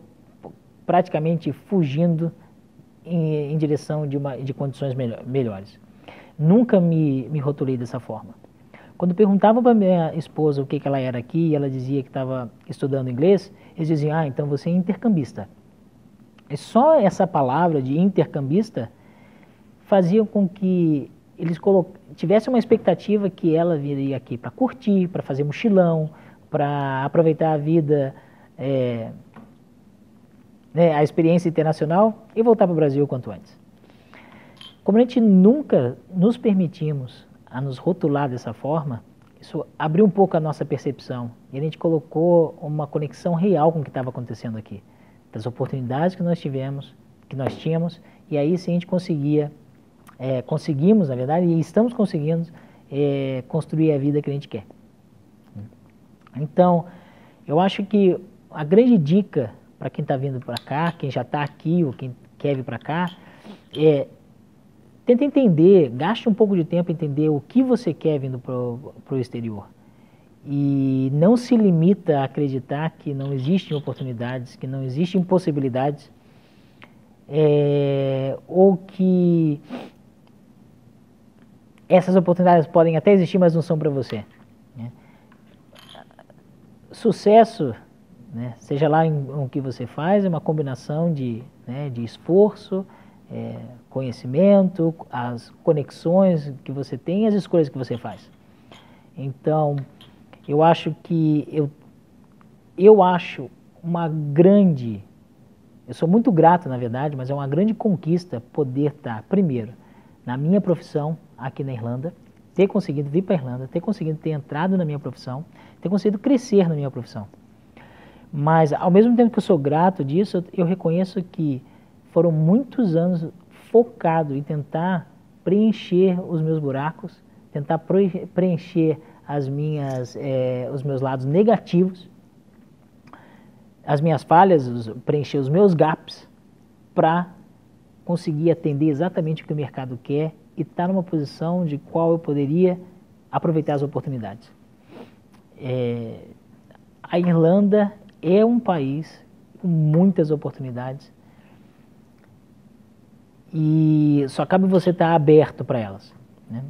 praticamente fugindo em direção de condições melhores. Nunca me rotulei dessa forma. Quando perguntavam para minha esposa o que ela era aqui, e ela dizia que estava estudando inglês, eles diziam, então você é intercambista. E só essa palavra de intercambista fazia com que eles tivessem uma expectativa que ela viria aqui para curtir, para fazer mochilão, para aproveitar a vida, a experiência internacional e voltar para o Brasil o quanto antes. Como a gente nunca nos permitimos a nos rotular dessa forma, isso abriu um pouco a nossa percepção e a gente colocou uma conexão real com o que estava acontecendo aqui, das oportunidades que nós tivemos, que nós tínhamos, e aí sim a gente conseguimos, na verdade, e estamos conseguindo construir a vida que a gente quer. Então, eu acho que a grande dica para quem está vindo para cá, quem já está aqui ou quem quer vir para cá, tenta entender, gaste um pouco de tempo em entender o que você quer vindo para o exterior. E não se limita a acreditar que não existem oportunidades, que não existem possibilidades, ou que essas oportunidades podem até existir, mas não são para você. Né? Sucesso, né, seja lá em que você faz, é uma combinação de esforço, conhecimento, as conexões que você tem e as escolhas que você faz. Então, eu acho que eu sou muito grato, na verdade, mas é uma grande conquista poder estar, primeiro, na minha profissão aqui na Irlanda, ter conseguido vir para a Irlanda, ter conseguido ter entrado na minha profissão, ter conseguido crescer na minha profissão. Mas, ao mesmo tempo que eu sou grato disso, eu reconheço que foram muitos anos focado em tentar preencher os meus buracos, tentar preencher os meus lados negativos, as minhas falhas, preencher os meus gaps, para conseguir atender exatamente o que o mercado quer e estar numa posição de qual eu poderia aproveitar as oportunidades. A Irlanda é um país com muitas oportunidades e só cabe você estar aberto para elas. Né?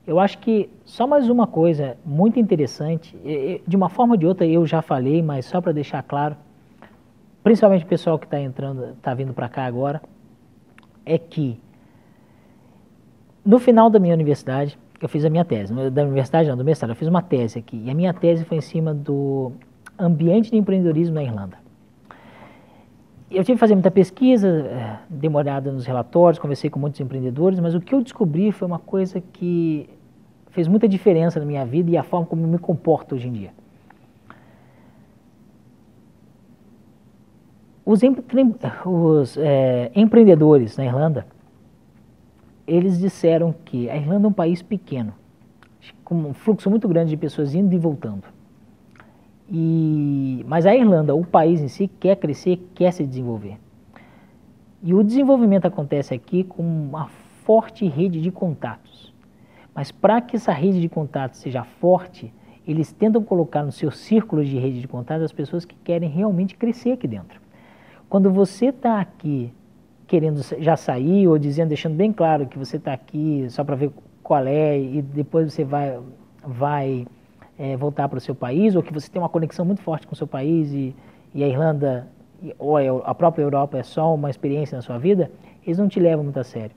Eu acho que só mais uma coisa muito interessante, de uma forma ou de outra eu já falei, mas só para deixar claro, principalmente o pessoal que está vindo para cá agora, é que no final da minha universidade, eu fiz a minha tese, da universidade não, do mestrado, eu fiz uma tese aqui, e a minha tese foi em cima do ambiente de empreendedorismo na Irlanda. Eu tive que fazer muita pesquisa, demorada nos relatórios, conversei com muitos empreendedores, mas o que eu descobri foi uma coisa que fez muita diferença na minha vida e a forma como eu me comporto hoje em dia. Os empreendedores na Irlanda, eles disseram que a Irlanda é um país pequeno, com um fluxo muito grande de pessoas indo e voltando. Mas a Irlanda, o país em si, quer crescer, quer se desenvolver. E o desenvolvimento acontece aqui com uma forte rede de contatos. Mas para que essa rede de contatos seja forte, eles tentam colocar no seu círculo de rede de contatos as pessoas que querem realmente crescer aqui dentro. Quando você está aqui querendo já sair ou deixando bem claro que você está aqui só para ver qual é e depois você vai voltar para o seu país, ou que você tem uma conexão muito forte com o seu país e a Irlanda ou a própria Europa é só uma experiência na sua vida, eles não te levam muito a sério.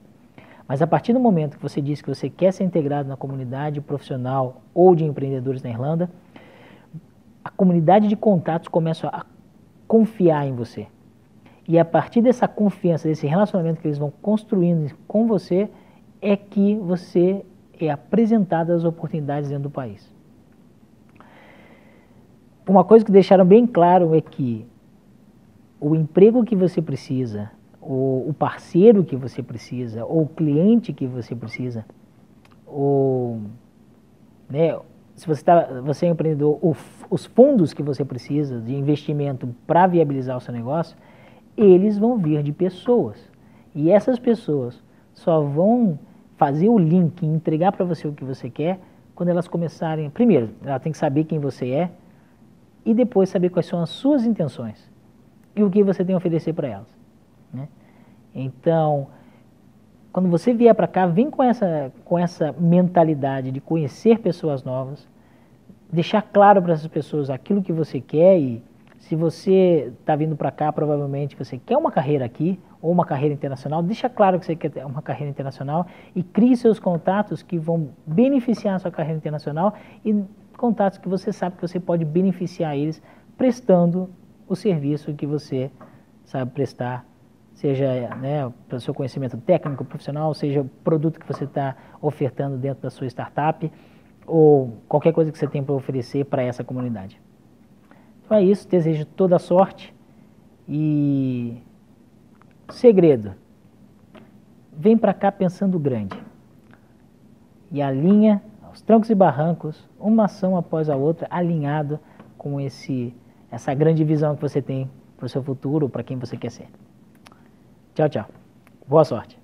Mas a partir do momento que você diz que você quer ser integrado na comunidade profissional ou de empreendedores na Irlanda, a comunidade de contatos começa a confiar em você. E a partir dessa confiança, desse relacionamento que eles vão construindo com você, é que você é apresentado às oportunidades dentro do país. Uma coisa que deixaram bem claro é que o emprego que você precisa, o parceiro que você precisa, ou o cliente que você precisa, se você é empreendedor, os fundos que você precisa de investimento para viabilizar o seu negócio, eles vão vir de pessoas. E essas pessoas só vão fazer o link e entregar para você o que você quer quando elas começarem. Primeiro, ela tem que saber quem você é e depois saber quais são as suas intenções e o que você tem a oferecer para elas. Né? Então, quando você vier para cá, vem com essa mentalidade de conhecer pessoas novas, deixar claro para essas pessoas aquilo que você quer e se você está vindo para cá, provavelmente você quer uma carreira aqui, ou uma carreira internacional, deixa claro que você quer ter uma carreira internacional e crie seus contatos que vão beneficiar a sua carreira internacional e contatos que você sabe que você pode beneficiar eles prestando o serviço que você sabe prestar, seja para o seu conhecimento técnico, profissional, seja o produto que você está ofertando dentro da sua startup ou qualquer coisa que você tem para oferecer para essa comunidade. Então é isso, desejo toda a sorte e segredo, vem para cá pensando grande e alinha aos trancos e barrancos, uma ação após a outra, alinhado com essa grande visão que você tem para o seu futuro, para quem você quer ser. Tchau, tchau. Boa sorte.